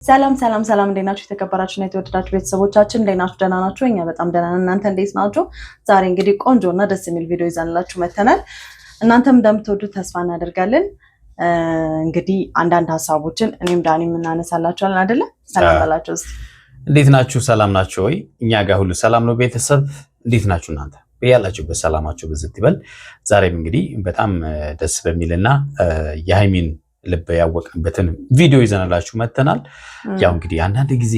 ሰላም እንዴት ናችሁ? የተከበራችሁና የተወደዳችሁ ቤተሰቦቻችን እንዴት ናችሁ? ደህና ናችሁ? እኛ በጣም ደህና ነን። እናንተ እንዴት ናችሁ? ዛሬ እንግዲህ ቆንጆና ደስ የሚል ቪዲዮ ይዘንላችሁ መተናል። እናንተም እንደምትወዱት ተስፋ እናደርጋለን። እንግዲህ አንዳንድ ሀሳቦችን እኔም ዳኒም እናነሳላችኋለን አይደለ? ሰላም በላችሁ። እንዴት ናችሁ? ሰላም ናችሁ ወይ? እኛ ጋር ሁሉ ሰላም ነው። ቤተሰብ እንዴት ናችሁ? እናንተ በያላችሁበት ሰላማችሁ ብዝት ይበል። ዛሬም እንግዲህ በጣም ደስ በሚልና የሃይሚን ልብ ያወቅንበትን ቪዲዮ ይዘናላችሁ መተናል። ያው እንግዲህ አንዳንድ ጊዜ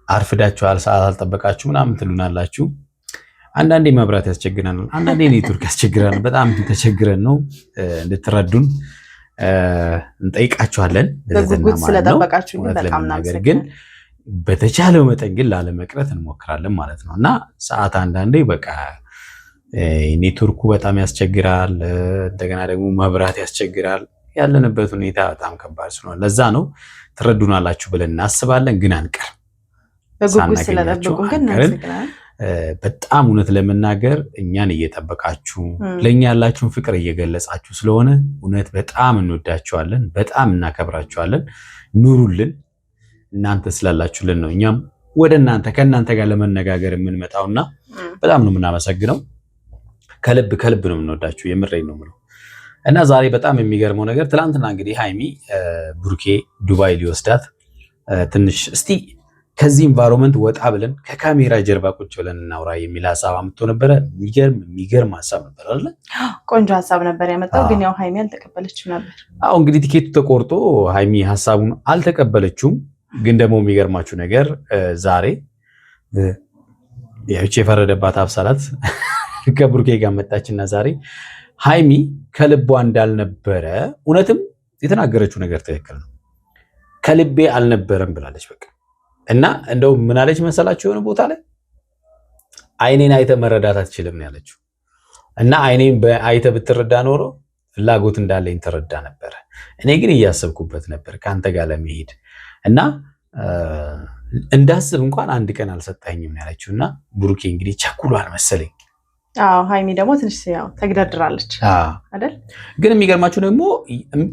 አርፍዳችኋል፣ ሰዓት አልጠበቃችሁ ምናምን ትሉናላችሁ። አንዳንዴ መብራት ያስቸግረናል፣ አንዳንዴ ኔትወርክ ያስቸግረናል። በጣም ተቸግረን ነው እንድትረዱን እንጠይቃችኋለን። በጉጉት ስለጠበቃችሁ በጣም ነገር ግን በተቻለው መጠን ግን ላለመቅረት እንሞክራለን ማለት ነው። እና ሰዓት አንዳንዴ በቃ ኔትወርኩ በጣም ያስቸግራል፣ እንደገና ደግሞ መብራት ያስቸግራል። ያለንበት ሁኔታ በጣም ከባድ ስለሆነ ለዛ ነው ትረዱናላችሁ ብለን እናስባለን። ግን አንቀርም። በጉጉት ስለጠበቁን ግን በጣም እውነት ለመናገር እኛን እየጠበቃችሁ ለኛ ያላችሁን ፍቅር እየገለጻችሁ ስለሆነ እውነት በጣም እንወዳችኋለን፣ በጣም እናከብራችኋለን። ኑሩልን። እናንተ ስላላችሁልን ነው እኛም ወደ እናንተ ከእናንተ ጋር ለመነጋገር የምንመጣውና በጣም ነው የምናመሰግነው። ከልብ ነው የምንወዳችሁ። የምሬን ነው የምለው። እና ዛሬ በጣም የሚገርመው ነገር ትላንትና እንግዲህ ሃይሚ ብሩኬ ዱባይ ሊወስዳት ትንሽ እስቲ ከዚህ ኢንቫይሮንመንት ወጣ ብለን ከካሜራ ጀርባ ቁጭ ብለን እናውራ የሚል ሀሳብ አምጥቶ ነበረ። የሚገርም ሀሳብ ነበር አይደል? ቆንጆ ሀሳብ ነበር ያመጣው። ግን ያው ሃይሚ አልተቀበለችም ነበር። አዎ እንግዲህ ቲኬቱ ተቆርጦ ሃይሚ ሀሳቡን አልተቀበለችውም። ግን ደግሞ የሚገርማችሁ ነገር ዛሬ ያቺ የፈረደባት አብሳላት ከብሩኬ ጋር መጣችና ዛሬ ሃይሚ ከልቧ እንዳልነበረ እውነትም የተናገረችው ነገር ትክክል ነው። ከልቤ አልነበረም ብላለች። በቃ እና እንደው ምን አለች መሰላችሁ? የሆነ ቦታ ላይ አይኔን አይተ መረዳት አትችልም ነው ያለችው። እና አይኔን አይተ ብትረዳ ኖሮ ፍላጎት እንዳለኝ ተረዳ ነበረ። እኔ ግን እያሰብኩበት ነበር ካንተ ጋር ለመሄድ እና እንዳስብ እንኳን አንድ ቀን አልሰጠኝም ነው ያለችው። እና ብሩኬ እንግዲህ ቸኩሏል መሰለኝ። ሃይሚ ደግሞ ትንሽ ያው ተግዳድራለች አይደል? ግን የሚገርማችሁ ደግሞ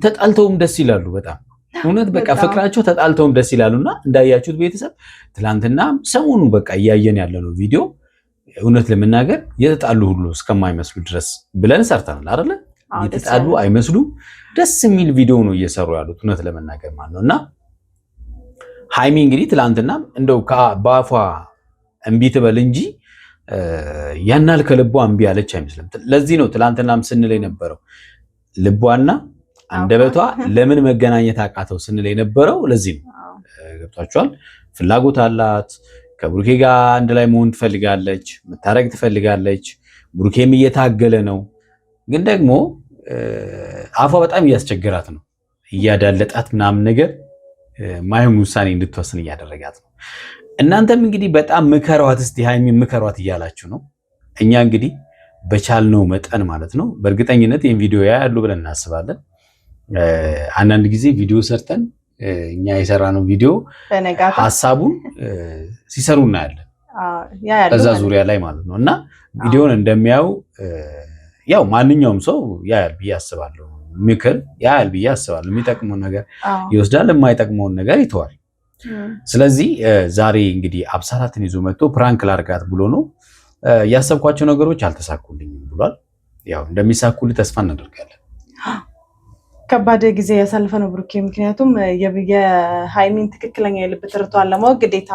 ተጣልተውም ደስ ይላሉ በጣም እውነት በቃ ፍቅራቸው ተጣልተውም ደስ ይላሉና እንዳያችሁት ቤተሰብ ትላንትና ሰሞኑ በቃ እያየን ያለነው ቪዲዮ እውነት ለመናገር የተጣሉ ሁሉ እስከማይመስሉ ድረስ ብለን ሰርተናል አይደለ? የተጣሉ አይመስሉም። ደስ የሚል ቪዲዮ ነው እየሰሩ ያሉት እውነት ለመናገር ማለት ነውና ሃይሚ እንግዲህ ትላንትና እንደው በአፏ እምቢ ትበል እንጂ ያናል ከልቧ እምቢ ያለች አይመስልም። ለዚህ ነው ትላንትናም ስንል የነበረው ልቧና አንደበቷ ለምን መገናኘት አቃተው ስንል የነበረው ለዚህ ነው። ገብቷችኋል? ፍላጎት አላት። ከብሩኬ ጋር አንድ ላይ መሆን ትፈልጋለች፣ መታረቅ ትፈልጋለች። ብሩኬም እየታገለ ነው። ግን ደግሞ አፏ በጣም እያስቸገራት ነው፣ እያዳለጣት ምናምን ነገር ማየም ውሳኔ እንድትወስን እያደረጋት ነው። እናንተም እንግዲህ በጣም ምከሯት፣ እስቲ ሃይሚ ምከሯት እያላችሁ ነው። እኛ እንግዲህ በቻልነው መጠን ማለት ነው። በእርግጠኝነት ይህን ቪዲዮ ያያሉ ብለን እናስባለን። አንዳንድ ጊዜ ቪዲዮ ሰርተን እኛ የሰራነው ቪዲዮ ሀሳቡን ሲሰሩ እናያለን በዛ ዙሪያ ላይ ማለት ነው። እና ቪዲዮን እንደሚያዩ ያው ማንኛውም ሰው ያያል ብዬ አስባለሁ። ምክር ያያል ብዬ አስባለሁ። የሚጠቅመውን ነገር ይወስዳል፣ የማይጠቅመውን ነገር ይተዋል። ስለዚህ ዛሬ እንግዲህ አብሳላትን ይዞ መጥቶ ፕራንክ ላርጋት ብሎ ነው። ያሰብኳቸው ነገሮች አልተሳኩልኝም ብሏል። ያው እንደሚሳኩልህ ተስፋ እናደርጋለን። ከባድ ጊዜ ያሳለፈ ነው ብሩኬ። ምክንያቱም የሃይሚን ትክክለኛ የልብ ትርቷን ለማወቅ ግዴታ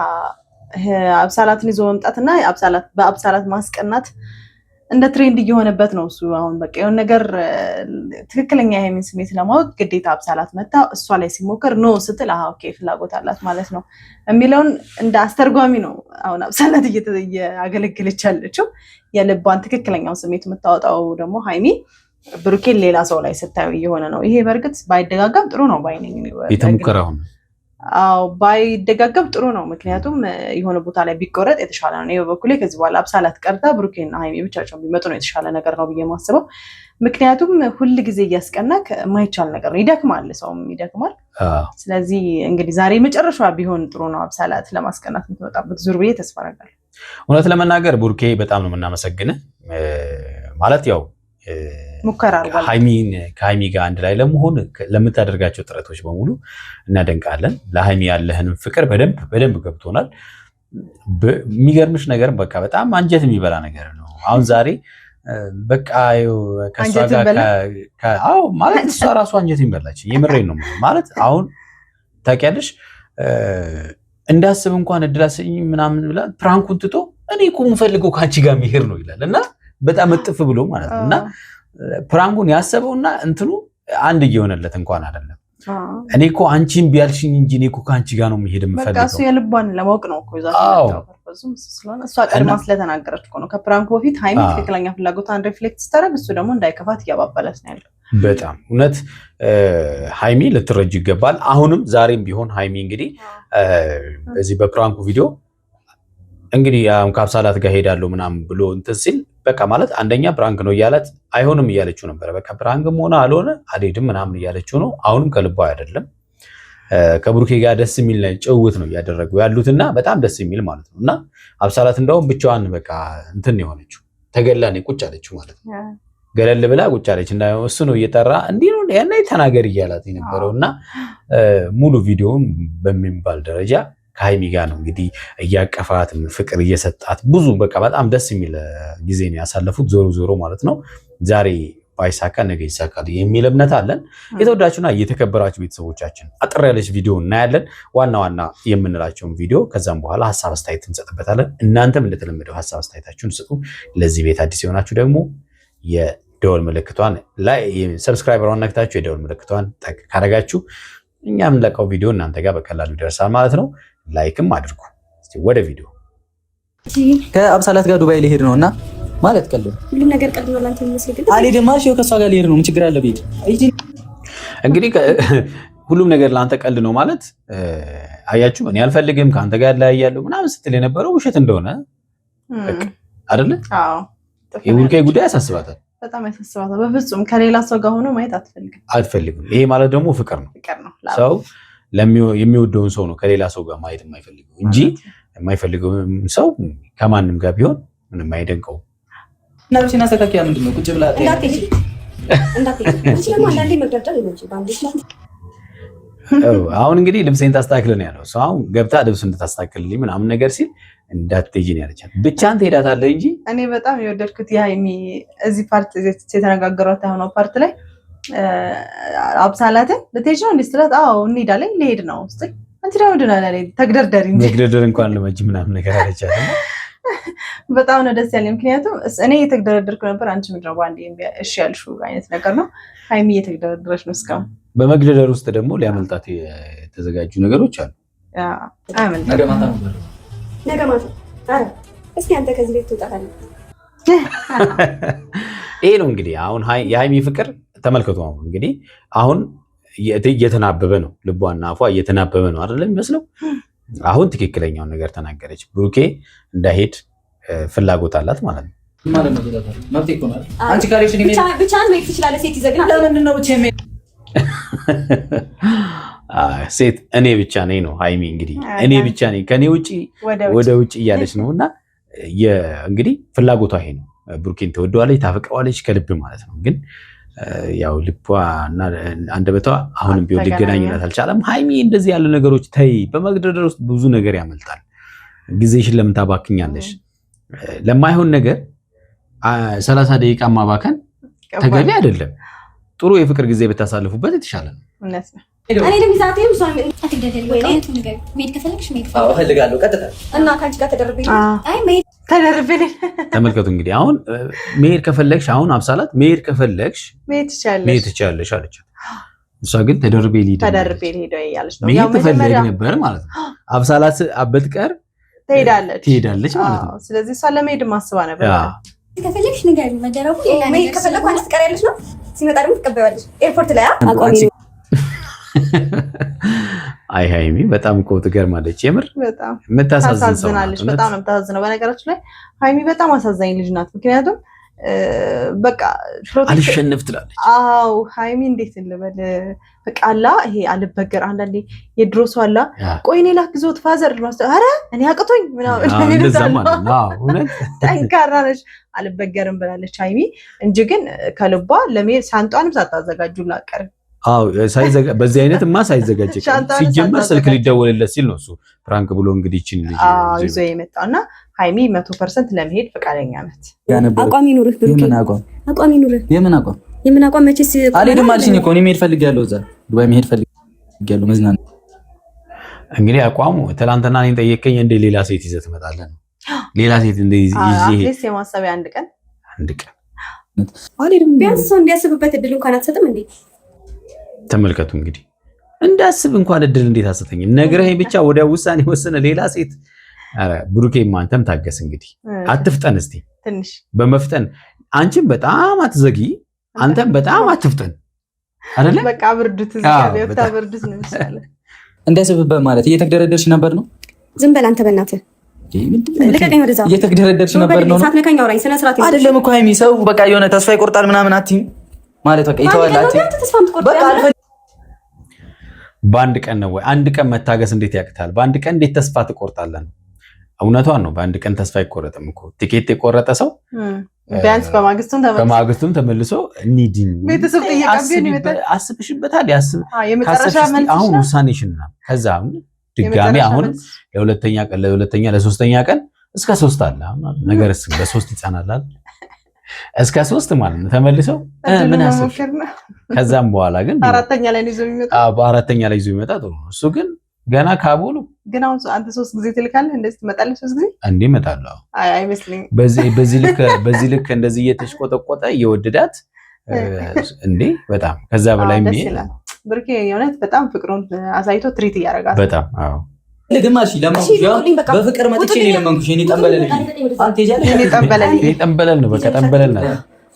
አብሳላትን ይዞ መምጣትና በአብሳላት ማስቀናት እንደ ትሬንድ እየሆነበት ነው እሱ። አሁን በቃ የሆነ ነገር ትክክለኛ የሃይሚን ስሜት ለማወቅ ግዴታ አብሳላት መታ እሷ ላይ ሲሞከር ኖ ስትል ኦኬ ፍላጎት አላት ማለት ነው የሚለውን እንደ አስተርጓሚ ነው አሁን አብሳላት እያገለገለች ያለችው። የልቧን ትክክለኛውን ስሜት የምታወጣው ደግሞ ሃይሚ ብሩኬን ሌላ ሰው ላይ ስታዩ እየሆነ ነው። ይሄ በእርግጥ ባይደጋገም ጥሩ ነው ባይነኝ የተሞከረው ነው። ባይደጋገም ጥሩ ነው። ምክንያቱም የሆነ ቦታ ላይ ቢቆረጥ የተሻለ ነው። እኔ በበኩሌ ከዚህ በኋላ አብሳላት ቀርታ ብሩኬና ሃይሚ ብቻቸውን ቢመጡ ነው የተሻለ ነገር ነው ብዬ የማስበው። ምክንያቱም ሁል ጊዜ እያስቀናክ የማይቻል ነገር ነው። ይደክማል፣ ሰውም ይደክማል። ስለዚህ እንግዲህ ዛሬ መጨረሻ ቢሆን ጥሩ ነው አብሳላት ለማስቀናት የምትመጣበት ዙር ብዬ ተስፋ አደርጋለሁ። እውነት ለመናገር ብሩኬ በጣም ነው የምናመሰግንህ። ማለት ያው ሙከራ አድርጓል። ከሀይሚ ጋር አንድ ላይ ለመሆን ለምታደርጋቸው ጥረቶች በሙሉ እናደንቃለን። ለሀይሚ ያለህንም ፍቅር በደንብ ገብቶናል። የሚገርምሽ ነገር በቃ በጣም አንጀት የሚበላ ነገር ነው። አሁን ዛሬ በቃ ከእሷ ጋር ማለት እሷ ራሱ አንጀት ይበላች። የምሬን ነው ማለት አሁን ታውቂያለሽ እንዳስብ እንኳን እድላሰኝ ምናምን ብላ ፕራንኩን ትቶ እኔ እኮ የምፈልገው ከአንቺ ጋር መሄድ ነው ይላል እና በጣም እጥፍ ብሎ ማለት ነው እና ፕራንኩን ያሰበውና እንትኑ አንድ እየሆነለት እንኳን አይደለም። እኔ እኮ አንቺን ቢያልሽኝ እንጂ እኔ እኮ ከአንቺ ጋር ነው መሄድ የምፈልገው። በቃ እሱ የልቧን ለማወቅ ነው እኮ ይዛው እሷ ቀድማ ስለተናገረች እኮ ነው ከፕራንኩ በፊት ሀይሚ ትክክለኛ ፍላጎቷን ሪፍሌክት ስታደርግ እሱ ደግሞ እንዳይከፋት እያባበላት ነው ያለው። በጣም እውነት ሀይሚ ልትረጅ ይገባል። አሁንም ዛሬም ቢሆን ሀይሚ እንግዲህ በዚህ በፕራንኩ ቪዲዮ እንግዲህ ከአብሳላት ጋር ሄዳለሁ ምናምን ብሎ እንትን ሲል በቃ ማለት አንደኛ ፕራንክ ነው እያላት አይሆንም እያለችው ነበረ። በቃ ፕራንክም ሆነ አልሆነ አልሄድም ምናምን እያለችው ነው። አሁንም ከልቧ አይደለም። ከብሩኬ ጋር ደስ የሚል ጭውውት ነው እያደረጉ ያሉትና በጣም ደስ የሚል ማለት ነው። እና አብሳላት እንደውም ብቻዋን በቃ እንትን የሆነችው ተገላ ነው ቁጭ አለችው ማለት ነው። ገለል ብላ ቁጭ አለች እና እሱ ነው እየጠራ እንዲህ ነው ያና ተናገር እያላት የነበረው እና ሙሉ ቪዲዮውን በሚባል ደረጃ ከሀይሚ ጋር ነው እንግዲህ እያቀፋት ፍቅር እየሰጣት ብዙ በቃ በጣም ደስ የሚል ጊዜ ነው ያሳለፉት። ዞሮ ማለት ነው ዛሬ ባይሳካ ነገ ይሳካል የሚል እምነት አለን። የተወዳችሁና እየተከበራችሁ ቤተሰቦቻችን አጥር ያለች ቪዲዮ እናያለን፣ ዋና የምንላቸውን ቪዲዮ። ከዛም በኋላ ሀሳብ አስተያየት እንሰጥበታለን። እናንተም እንደተለመደው ሀሳብ አስተያየታችሁን ስጡ። ለዚህ ቤት አዲስ የሆናችሁ ደግሞ የደወል ምልክቷን ላይ ሰብስክራይበሯን ነክታችሁ የደወል ምልክቷን ጠቅ ካደረጋችሁ እኛ የምንለቀው ቪዲዮ እናንተ ጋር በቀላሉ ይደርሳል ማለት ነው። ላይክም አድርጉ። እስቲ ወደ ቪዲዮ። ከአብሳላት ጋር ዱባይ ሊሄድ ነውና ማለት ቀልድ ሁሉም ነገር ቀልድ ነው ላንተ የሚመስል ግን አልሄድም ማሽ ከሷ ጋር ሊሄድ ነው ምን ችግር አለ ቤት እንግዲህ ሁሉም ነገር ላንተ ቀልድ ነው ማለት አያችሁ። እኔ አልፈልግም ከአንተ ጋር ላይ ያለው ምናምን ስትል የነበረው ውሸት እንደሆነ አይደለ? አዎ የቡርኬ ጉዳይ ያሳስባታል፣ በጣም ያሳስባታል። በፍጹም ከሌላ ሰው ጋር ሆኖ ማየት አትፈልግም። ይሄ ማለት ደግሞ ፍቅር ነው። ሰው የሚወደውን ሰው ነው ከሌላ ሰው ጋር ማየት የማይፈልገው እንጂ የማይፈልገው ሰው ከማንም ጋር ቢሆን ምንም አይደንቀው። እና ብቻ እናስተካክያ ምንድነው ቁጭ ብላ አሁን እንግዲህ ልብሴን ታስተካክል ነው ያለው። ሰው አሁን ገብታ ልብስ እንድታስተካክልልኝ ምናምን ነገር ሲል እንዳትሄጂ ነው ያለቻት። ብቻህን ትሄዳታለህ እንጂ እኔ በጣም የወደድኩት የሀይሚ እዚህ ፓርት የተነጋገሯት የሆነው ፓርት ላይ አብሳላትን ልትሄጂ ነው እንዴ ስትላት፣ አዎ እንሄዳለን ልሄድ ነው ስትል፣ አንቺ ደግሞ ምንድን ነው ያለኝ ተግደርደሪ እንጂ መግደርደር እንኳን ለመጅ ምናምን ነገር አለቻት። በጣም ነው ደስ ያለኝ። ምክንያቱም እኔ እየተግደረደርኩ ነበር፣ አንቺ ምንድን ነው በአንዴ እሺ ያልሽው አይነት ነገር ነው። ሀይሚ እየተግደረደረች ነው እስካሁን። በመግደርደር ውስጥ ደግሞ ሊያመልጣት የተዘጋጁ ነገሮች አሉ። ነገ ማታ እስኪ አንተ ከዚህ ቤት ትወጣለህ። ይሄ ነው እንግዲህ አሁን የሀይሚ ፍቅር ተመልከቱ። አሁን እንግዲህ አሁን እየተናበበ ነው፣ ልቧና አፏ እየተናበበ ነው አይደለም የሚመስለው። አሁን ትክክለኛውን ነገር ተናገረች። ብሩኬ እንዳይሄድ ፍላጎት አላት ማለት ነው። ሴት እኔ ብቻ ነኝ ነው ሀይሚ እንግዲህ እኔ ብቻ ነኝ ከኔ ውጪ ወደ ውጪ እያለች ነው። እና እንግዲህ ፍላጎቷ ይሄ ነው። ብሩኬን ትወደዋለች፣ ታፈቅረዋለች ከልብ ማለት ነው። ግን ያው ልቧ እና አንደበቷ አሁንም ቢሆን ሊገናኝላት አልቻለም። ሀይሚ እንደዚህ ያሉ ነገሮች ተይ። በመግደርደር ውስጥ ብዙ ነገር ያመልጣል። ጊዜሽን ለምን ታባክኛለሽ? ለማይሆን ነገር 30 ደቂቃ ማባከን ተገቢ አይደለም። ጥሩ የፍቅር ጊዜ ብታሳልፉበት የተሻለ ነው። እኔ ደግሞ ዛቴም ሷን አትገደል ወይ ነው ነገር ሜድ ከፈለግሽ ሜድ እፈልጋለሁ ቀጥታ እና ካንቺ ጋር ተደርበኝ አይ ሜድ ተደርበኝ። ተመልከቱ እንግዲህ አሁን ሜድ ከፈለግሽ አሁን አብሳላት ሜድ ከፈለግሽ ሜድ ትችያለሽ አለቻት። እሷ ግን ተደርቤ ልሂድ እያለች ነው። ያው መጀመሪያ ነበር ማለት ነው። አብሳላት አበትቀር ትሄዳለች ማለት ነው። ስለዚህ እሷ ለመሄድ ማስባ ነበር። ከፈለግሽ ነገር መደረቡ ሜድ ከፈለግሽ አንቺ ትቀሪያለሽ ነው። ሲመጣ ደግሞ ትቀበያለሽ ኤርፖርት ላይ አቋሚ። አይ ሀይሚ በጣም እኮ ትገርማለች። የምር በጣም የምታሳዝናለች። በጣም ነው የምታሳዝነው። በነገራችን ላይ ሀይሚ በጣም አሳዛኝ ልጅ ናት። ምክንያቱም በቃ አልሸነፍ ትላለች። አዎ ሃይሚ እንዴት ልበል በቃ አላ ይሄ አልበገር አንዳንዴ የድሮ ሰው አላ ቆይ እኔ ላግዞት ፋዘር ኧረ እኔ አቅቶኝ ምናምን ጠንካራ ነች አልበገርም ብላለች ሃይሚ እንጂ ግን ከልቧ ለመሄድ ሻንጧንም ሳታዘጋጁ ላቀር በዚህ አይነትማ ሳይዘጋጅ ሲጀመር ስልክ ሊደወልለት ሲል ነው እሱ ፕራንክ ብሎ እንግዲህ ይችን ልጅ ይዞ የመጣውና ሃይሚ 100% ለመሄድ ፈቃደኛ ናት። አቋም ይኑርህ ብሩኬ፣ አቋም ይኑርህ። የምን አቋም መቼስ አልሄድም አልሽኝ እኮ እኔ መሄድ ፈልጌያለሁ፣ እዛ ዱባይ መሄድ ፈልጌያለሁ መዝናናት። እንግዲህ አቋሙ ትናንትና እኔን ጠየቀኝ እንደ ሌላ ሴት ይዘህ ትመጣለህ ነው። ሌላ ሴት እንደዚህ አትሊስት የማሰቢያ አንድ ቀን አልሄድም ቢያንስ ሰው እንዲያስብበት እድል እንኳን አትሰጥም እንዴ? ተመልከቱ እንግዲህ እንዳስብ እንኳን እድል እንዴት አሰጠኝ ነግረኸኝ ብቻ ወደ ውሳኔ ወሰነ ሌላ ሴት። አረ ብሩኬ አንተም ታገስ እንግዲህ አትፍጠን እስቲ ትንሽ በመፍጠን አንቺም በጣም አትዘጊ አንተም በጣም አትፍጠን አይደለ በቃ ብርዱት እዚህ ጋር ብርዱት ነው ይችላል እንዳስብበት ማለት እየተግደረደርሽ ነበር ነው። ዝም በል አንተ በእናትህ ለቀቀኝ ወደዛ እየተግደረደርሽ ነበር ነው ሳትነካኝ አውራኝ ስነ ስርዓት አይደለም እኮ ሃይሚ ሰው በቃ የሆነ ተስፋ ይቆርጣል ምናምን አትይም ማለት በቃ ይተዋላችሁ በቃ በአንድ ቀን ነው ወይ አንድ ቀን መታገስ እንዴት ያቅታል? በአንድ ቀን እንዴት ተስፋ ትቆርጣለህ? እውነቷን ነው። በአንድ ቀን ተስፋ አይቆረጥም እኮ ቲኬት የቆረጠ ሰው ቢያንስ በማግስቱም ተመልሶ እንዲን ቤተሰብ ተየቃብኝ አስብሽበታል የመጨረሻ መልስ አሁን ውሳኔሽን ነው። ከዛ ድጋሚ አሁን ለሁለተኛ ለሶስተኛ ቀን እስከ 3 አለ ነገርስ በ3 ይጻናላል እስከ 3 ማለት ነው ተመልሰው ምን አስብሽ ከዛም በኋላ ግን አራተኛ ላይ ይዞ የሚመጣ በአራተኛ ላይ ይዞ የሚመጣ ጥሩ ነው። እሱ ግን ገና ካቦሉ ግን አሁን አንተ 3 ጊዜ ትልካለህ እንደዚህ ትመጣለህ 3 ጊዜ እንዴ እመጣለሁ አይመስልኝም። በዚህ ልክ እንደዚህ እየተሽቆጠቆጠ እየወደዳት እንዴ በጣም ከዛ በላይ ምን ብሩኬ የእውነት በጣም ፍቅሩን አሳይቶ ትሪት እያደረጋት በጣም አዎ ለግማሽ በፍቅር መጥቼ ነው ለማንኩሽ እኔ ጠንበለልኝ አንተ ይጃለሽ እኔ ጠንበለል ነው በቃ ጠንበለል ነው።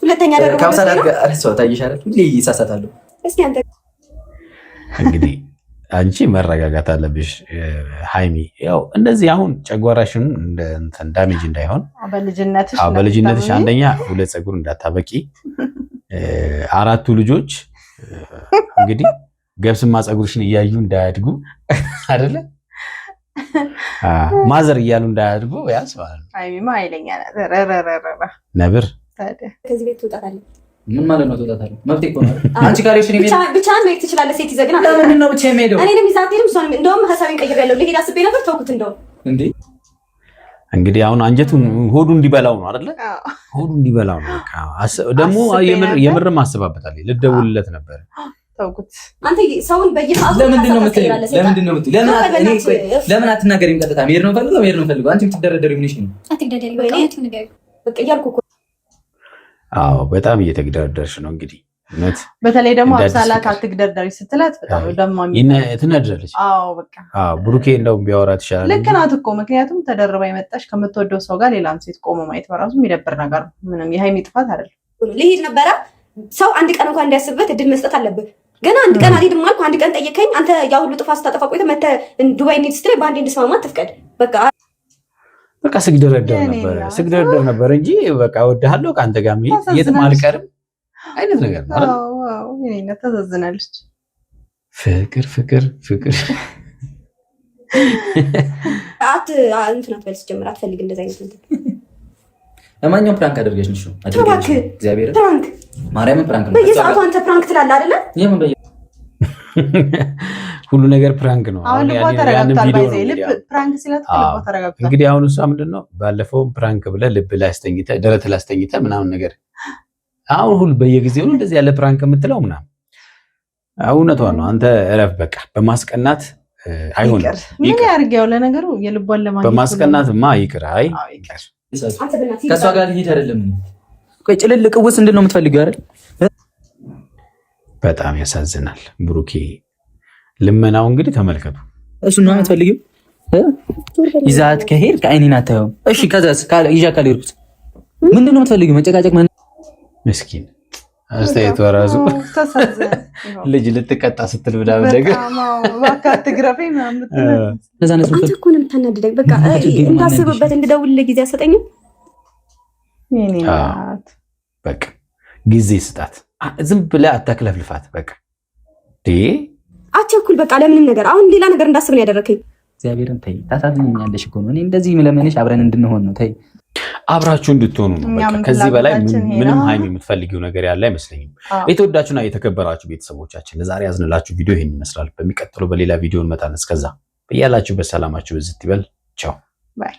ሁለተኛ ደግሞ ካውሳዳር አርሰው ታይሻለሽ ሁሌ ይሳሳታለሁ። እስኪ አንተ እንግዲህ አንቺ መረጋጋት አለብሽ ሃይሚ። ያው እንደዚህ አሁን ጨጓራሽን እንትን ዳሜጅ እንዳይሆን በልጅነትሽ አንደኛ ሁለት ፀጉር እንዳታበቂ 4 ልጆች እንግዲህ ገብስማ ፀጉርሽን እያዩ እንዳያድጉ አይደለ ማዘር እያሉ እንዳያድጉ ያስ ማለት ነው። ሃይሚማ ኃይለኛ ነብር ከዚህ ቤት ትወጣታለህ። ምን ማለት ነው ትወጣታለህ? መብት እኮ ነው። አንቺ ካሪሽ ነው ብቻህን መሄድ ትችላለህ። ሴት ይዘህ ግን ለምን ነው ብቻ የምሄደው? እኔንም ይዛት ሄድም እሷንም እንደውም ሀሳቤን ቀይሬያለሁ። ልሄድ አስቤ ነበር ተውኩት። እንደውም እንግዲህ አሁን አንጀቱን ሆዱ እንዲበላው ነው አይደለ? ሆዱ እንዲበላው ነው። በቃ ደግሞ የምርም አስባበታለች። ልደውልለት ነበር ተውኩት። አንተ ሰውን በየሰዓቱ ለምንድን ነው ለምን አትናገሪም? ቀጥታ መሄድ ነው ፈልገው አንቺም ትደረደሪ ምን ነው አትደረደሪ ወይ ነው ነገር በቃ እያልኩ እኮ አዎ በጣም እየተግደረደርሽ ነው እንግዲህ እውነት። በተለይ ደግሞ አብሳላት አትግደርደሪ ስትላት በጣም ደማሚ ትነድራለች። አዎ በቃ ብሩኬ እንደውም ቢያወራት ይሻላል። ልክ ናት እኮ ምክንያቱም ተደርባ የመጣሽ ከምትወደው ሰው ጋር ሌላም ሴት ቆሞ ማየት በራሱ የሚደብር ነገር ነው። ምንም የሃይሚ ጥፋት አይደለም። ልሄድ ነበረ ሰው አንድ ቀን እንኳን እንዲያስብበት እድል መስጠት አለብህ። ገና አንድ ቀን አልሄድም አልኩ። አንድ ቀን ጠየቀኝ። አንተ ያ ሁሉ ጥፋት ስታጠፋ ቆይተህ መተህ ዱባይ እንሂድ ስትለኝ በአንዴ እንድስማማ አትፍቀድ። በቃ ስግደረደር ነበር እንጂ በቃ እወድሃለሁ ከአንተ ጋር መሄድ የትም አልቀርም አይነት ነገር ነው። አዎ እኔነት ታሳዝናለች። ፍቅር እንትን አትበልስ ጀምር አትፈልግ እንደዛ አይነት እንትን ለማንኛውም ፕራንክ አድርገሽ ነሽ አድርገሽ እግዚአብሔር ፕራንክ ማርያም ፕራንክ ነው። በየሰዓቱ አንተ ፕራንክ ትላለህ አይደለ? የምን ሁሉ ነገር ፕራንክ ነው። አሁን ያን ቪዲዮ ልብ ፕራንክ ሲላት ተረጋግጣ እንግዲህ አሁን እሷ ምንድነው ባለፈው ፕራንክ ብለህ ልብ ላይ አስተኝተህ ደረት ላይ አስተኝተህ ምናምን ነገር አሁን ሁሉ በየጊዜው ነው እንደዚህ ያለ ፕራንክ የምትለው ምናምን እውነቷን ነው። አንተ እረፍ በቃ በማስቀናት አይሆንም። ምን ያርግ ያው ለነገሩ የልቧን ለማግኘት በማስቀናትማ ይቅር። አይ ከሷ ጋር ልሄድ አይደለም። ቆይ ጭልልቅ ውስ እንድን ነው የምትፈልጊው አይደል? በጣም ያሳዝናል ብሩኬ። ልመናው እንግዲህ ተመልከቱ። እሱ ነው የምትፈልጊው? ይዛት ከሄድክ አይኔን አታየውም። እሺ ከዛስ ይዣ ካልሄድኩት ምንድን ነው የምትፈልጊው? መጨቃጨቅ ምስኪን አስተያየቱ ራሱ ልጅ ልትቀጣ ስትል ብላ ነገር ዋካት ግራፌ ምናምን አንተ እኮ ነው የምታናድደኝ። በቃ እንዳስብበት እንድደውልልህ ጊዜ አሰጠኝም። በቃ ጊዜ ስጣት። ዝም ብለህ አታክለፍልፋት። በቃ አቸኩል በቃ ለምንም ነገር አሁን ሌላ ነገር እንዳስብ ነው ያደረከኝ። እግዚአብሔርን ተይ፣ ታሳዝኛለሽ እኮ ነው። እኔ እንደዚህ ለምንሽ አብረን እንድንሆን ነው። ተይ አብራችሁ እንድትሆኑ ነው። በቃ ከዚህ በላይ ምንም ሀይሚ የምትፈልጊው ነገር ያለ አይመስለኝም። የተወዳችሁና የተከበራችሁ ቤተሰቦቻችን ለዛሬ ያዝንላችሁ ቪዲዮ ይሄን ይመስላል። በሚቀጥለው በሌላ ቪዲዮ እንመጣለን። እስከዛ በያላችሁበት ሰላማችሁ ብዝት ይበል። ቻው ባይ